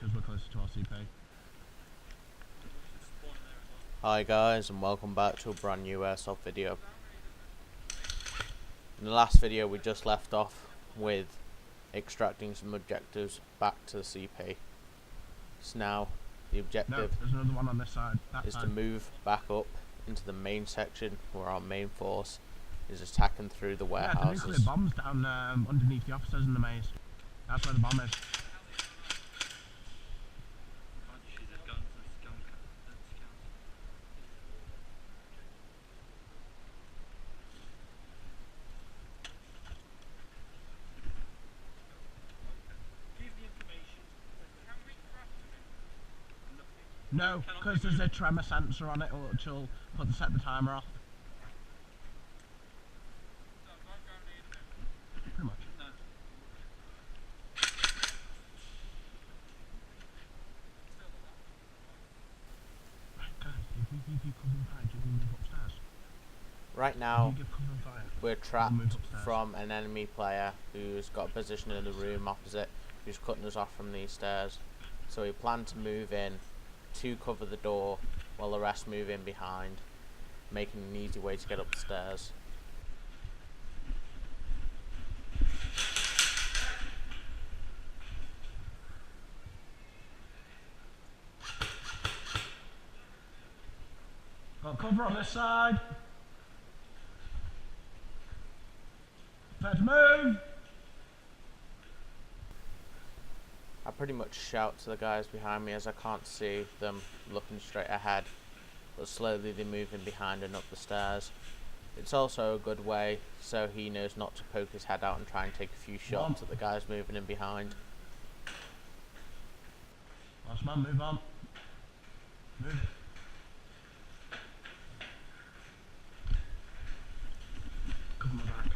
because we're closer to our CP. Hi guys, and welcome back to a brand new Airsoft video. In the last video we just left off with extracting some objectives back to the CP. So now the objective there's another one on this side. is to move back up into the main section where our main force is attacking through the warehouses. Yeah, the nuclear bomb's down underneath the officers in the maze. That's where the bomb is. No, because there's a tremor sensor on it, which will set the timer off. Pretty much. Right now we're trapped from an enemy player who's got a position in the room opposite, who's cutting us off from these stairs. So we plan to move in to cover the door while the rest move in behind, making an easy way to get up the stairs. Got cover on this side. Prepare to move. I pretty much shout to the guys behind me as I can't see them looking straight ahead, but slowly they move in behind and up the stairs. It's also a good way so he knows not to poke his head out and try and take a few shots at the guys moving in behind. Last man, move on. Move. Cover my back.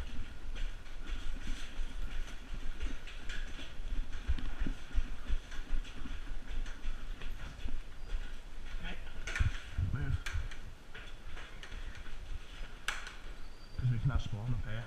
Move. Because we can have spawn up here.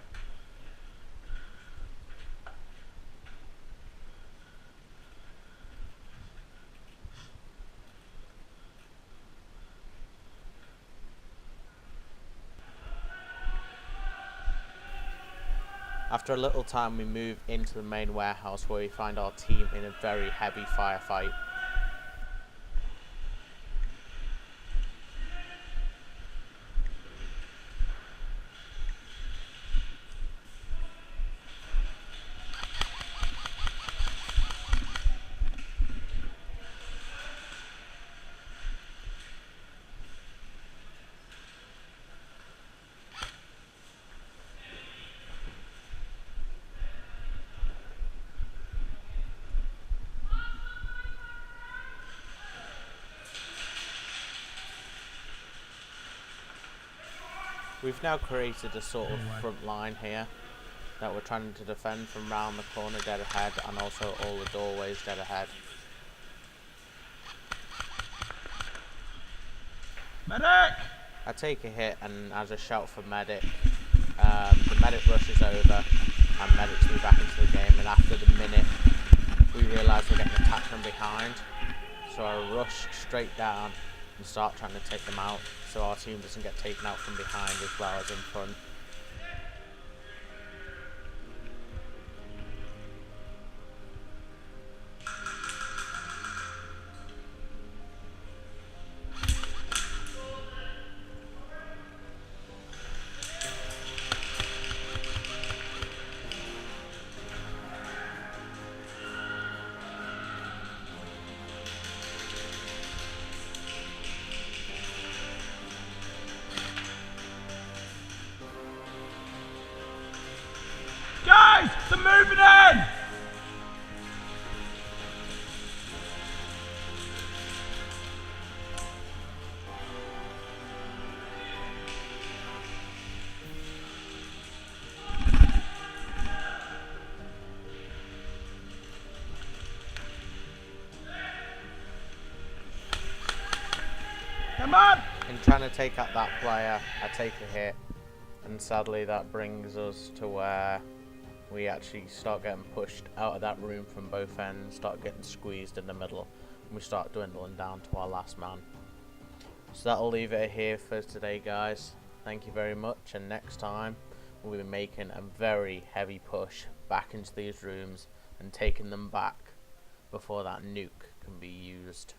After a little time we move into the main warehouse where we find our team in a very heavy firefight. We've now created a sort of front line here that we're trying to defend from round the corner dead ahead, and also all the doorways dead ahead. Medic! I take a hit, and as a shout for medic, the medic rushes over and medics me back into the game, and after the minute we realise we're getting attacked from behind, so I rush straight down and start trying to take them out so our team doesn't get taken out from behind as well as in front. Guys, they're moving in! Come on! In trying to take out that player, I take a hit, and sadly that brings us to where we actually start getting pushed out of that room from both ends, start getting squeezed in the middle, and we start dwindling down to our last man. So that'll leave it here for today, guys. Thank you very much, and next time we'll be making a very heavy push back into these rooms and taking them back before that nuke can be used.